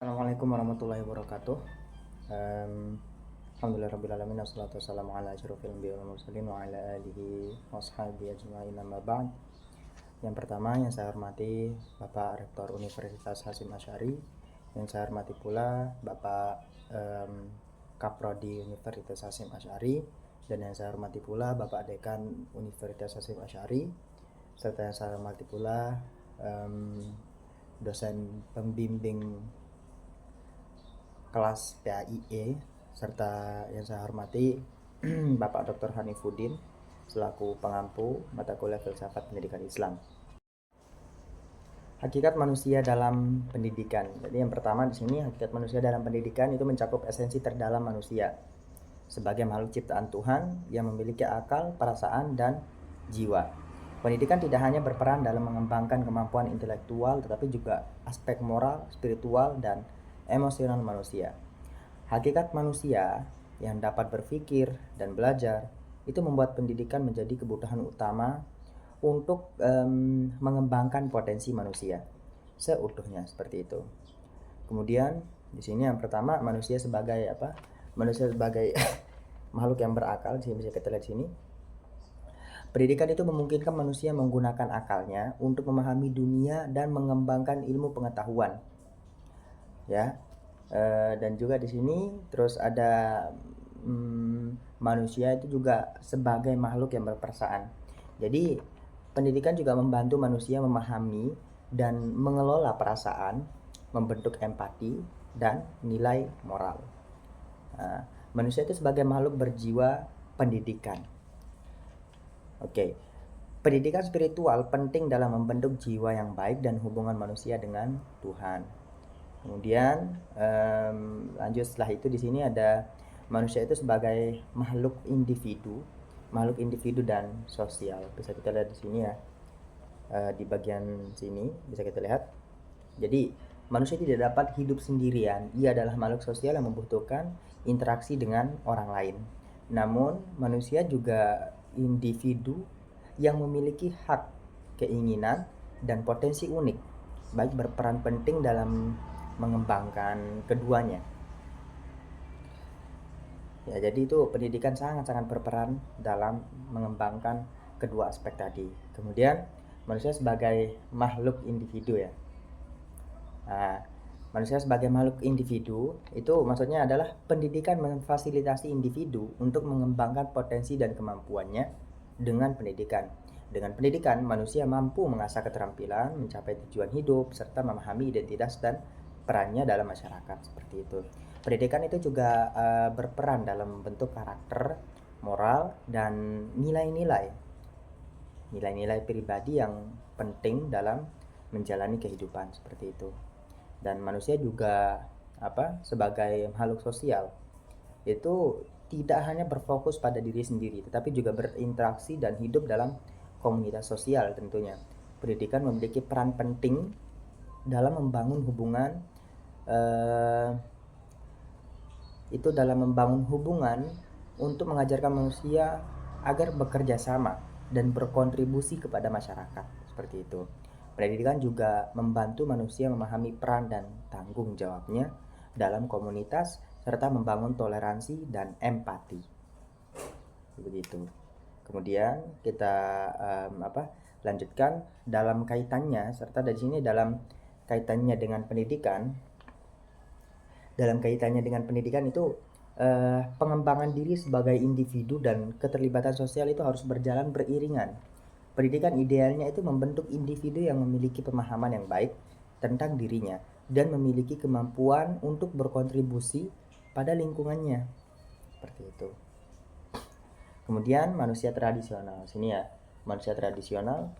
Assalamualaikum warahmatullahi wabarakatuh. Alhamdulillahirabbil alamin wassalatu wassalamu ala asyrofil anbiya'i wal mursalin wa ala alihi washabihi ajma'in amma ba'd. Yang pertama yang saya hormati Bapak Rektor Universitas Hasyim Asy'ari, yang saya hormati pula Bapak Kaprodi Universitas Hasyim Asy'ari, dan yang saya hormati pula Bapak Dekan Universitas Hasyim Asy'ari, serta yang saya hormati pula dosen pembimbing kelas PAIE, serta yang saya hormati Bapak Dr. Hanifuddin selaku pengampu mata kuliah Filsafat Pendidikan Islam. Hakikat manusia dalam pendidikan. Jadi yang pertama di sini hakikat manusia dalam pendidikan itu mencakup esensi terdalam manusia sebagai makhluk ciptaan Tuhan yang memiliki akal, perasaan, dan jiwa. Pendidikan tidak hanya berperan dalam mengembangkan kemampuan intelektual, tetapi juga aspek moral, spiritual, dan emosional manusia. Hakikat manusia yang dapat berpikir dan belajar itu membuat pendidikan menjadi kebutuhan utama untuk mengembangkan potensi manusia seutuhnya, seperti itu. Kemudian di sini yang pertama manusia sebagai Manusia sebagai makhluk yang berakal. Sini bisa kita lihat sini. Pendidikan itu memungkinkan manusia menggunakan akalnya untuk memahami dunia dan mengembangkan ilmu pengetahuan. Ya. Dan juga di sini terus ada manusia itu juga sebagai makhluk yang berperasaan. Jadi pendidikan juga membantu manusia memahami dan mengelola perasaan, membentuk empati dan nilai moral. Manusia itu sebagai makhluk berjiwa pendidikan. Oke. Pendidikan spiritual penting dalam membentuk jiwa yang baik dan hubungan manusia dengan Tuhan. Kemudian lanjut setelah itu di sini ada manusia itu sebagai makhluk individu dan sosial. Bisa kita lihat di sini ya. Di bagian sini bisa kita lihat. Jadi manusia tidak dapat hidup sendirian. Ia adalah makhluk sosial yang membutuhkan interaksi dengan orang lain. Namun manusia juga individu yang memiliki hak, keinginan, dan potensi unik, baik berperan penting dalam mengembangkan keduanya. Ya, jadi itu pendidikan sangat-sangat berperan dalam mengembangkan kedua aspek tadi. Kemudian manusia sebagai makhluk individu ya. Manusia sebagai makhluk individu itu maksudnya adalah pendidikan memfasilitasi individu untuk mengembangkan potensi dan kemampuannya dengan pendidikan. Dengan pendidikan, manusia mampu mengasah keterampilan, mencapai tujuan hidup, serta memahami identitas dan perannya dalam masyarakat, seperti itu. Pendidikan itu juga berperan dalam membentuk karakter, moral, dan nilai-nilai pribadi yang penting dalam menjalani kehidupan, seperti itu. Dan manusia juga sebagai makhluk sosial itu tidak hanya berfokus pada diri sendiri, tetapi juga berinteraksi dan hidup dalam komunitas sosial tentunya. Pendidikan memiliki peran penting dalam membangun hubungan untuk mengajarkan manusia agar bekerja sama dan berkontribusi kepada masyarakat, seperti itu. Pendidikan juga membantu manusia memahami peran dan tanggung jawabnya dalam komunitas serta membangun toleransi dan empati. Begitu. Kemudian kita lanjutkan dalam kaitannya serta dari sini dalam kaitannya dengan pendidikan. Dalam kaitannya dengan pendidikan itu pengembangan diri sebagai individu dan keterlibatan sosial itu harus berjalan beriringan. Pendidikan idealnya itu membentuk individu yang memiliki pemahaman yang baik tentang dirinya dan memiliki kemampuan untuk berkontribusi pada lingkungannya. Seperti itu. Kemudian manusia tradisional. Sini ya, manusia tradisional.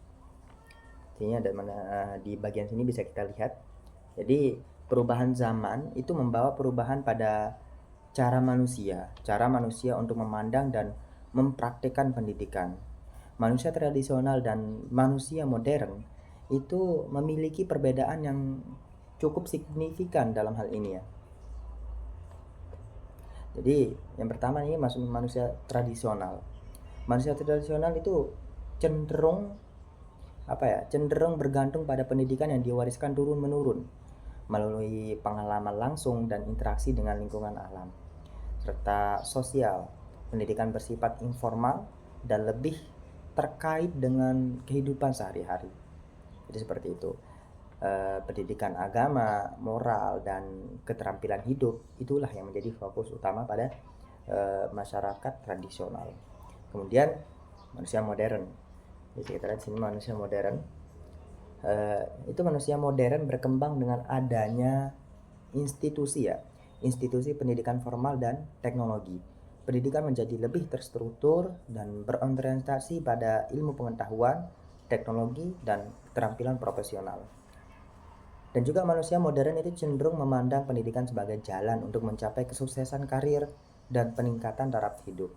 Sini ada di bagian sini bisa kita lihat. Jadi perubahan zaman itu membawa perubahan pada cara manusia untuk memandang dan mempraktikkan pendidikan. Manusia tradisional dan manusia modern itu memiliki perbedaan yang cukup signifikan dalam hal ini ya. Jadi yang pertama ini manusia tradisional. Manusia tradisional itu cenderung bergantung pada pendidikan yang diwariskan turun menurun. melalui pengalaman langsung dan interaksi dengan lingkungan alam. Serta sosial, pendidikan bersifat informal dan lebih terkait dengan kehidupan sehari-hari. Jadi seperti itu. Pendidikan agama, moral, dan keterampilan hidup itulah yang menjadi fokus utama pada masyarakat tradisional. Kemudian manusia modern. Jadi kita lihat sini manusia modern. Itu manusia modern berkembang dengan adanya institusi ya, institusi pendidikan formal dan teknologi. Pendidikan menjadi lebih terstruktur dan berorientasi pada ilmu pengetahuan, teknologi, dan keterampilan profesional. Dan juga manusia modern itu cenderung memandang pendidikan sebagai jalan untuk mencapai kesuksesan karir dan peningkatan taraf hidup.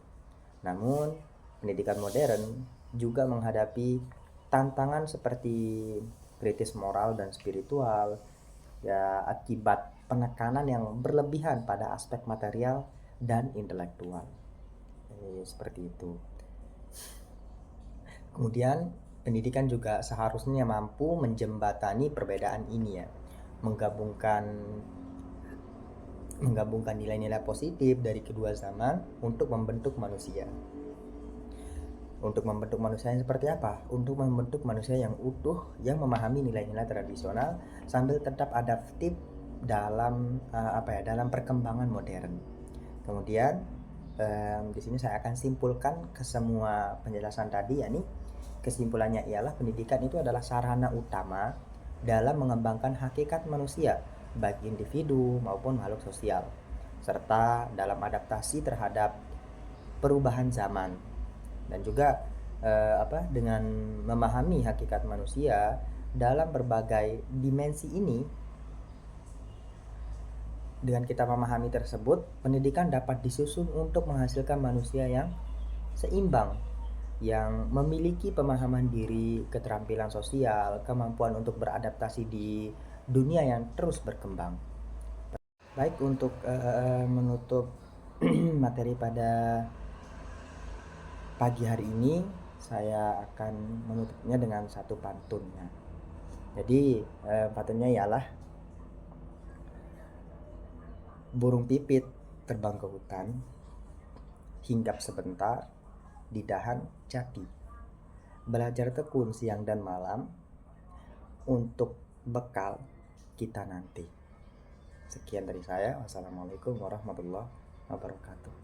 Namun, pendidikan modern juga menghadapi tantangan seperti kritis moral dan spiritual, ya akibat penekanan yang berlebihan pada aspek material dan intelektual. Seperti itu. Kemudian pendidikan juga seharusnya mampu menjembatani perbedaan ini ya, menggabungkan nilai-nilai positif dari kedua zaman untuk membentuk manusia. Untuk membentuk manusia yang seperti apa? Untuk membentuk manusia yang utuh, yang memahami nilai-nilai tradisional sambil tetap adaptif dalam dalam perkembangan modern. Kemudian di sini saya akan simpulkan ke semua penjelasan tadi, yakni kesimpulannya ialah pendidikan itu adalah sarana utama dalam mengembangkan hakikat manusia, baik individu maupun makhluk sosial, serta dalam adaptasi terhadap perubahan zaman. Dan juga dengan memahami hakikat manusia dalam berbagai dimensi ini, dengan kita memahami tersebut, pendidikan dapat disusun untuk menghasilkan manusia yang seimbang, yang memiliki pemahaman diri, keterampilan sosial, kemampuan untuk beradaptasi di dunia yang terus berkembang. Baik, untuk menutup materi pada pagi hari ini, saya akan menutupnya dengan satu pantunnya. Jadi pantunnya ialah, burung pipit terbang ke hutan, hinggap sebentar di dahan jati, belajar tekun siang dan malam untuk bekal kita nanti. Sekian dari saya. Wassalamualaikum warahmatullahi wabarakatuh.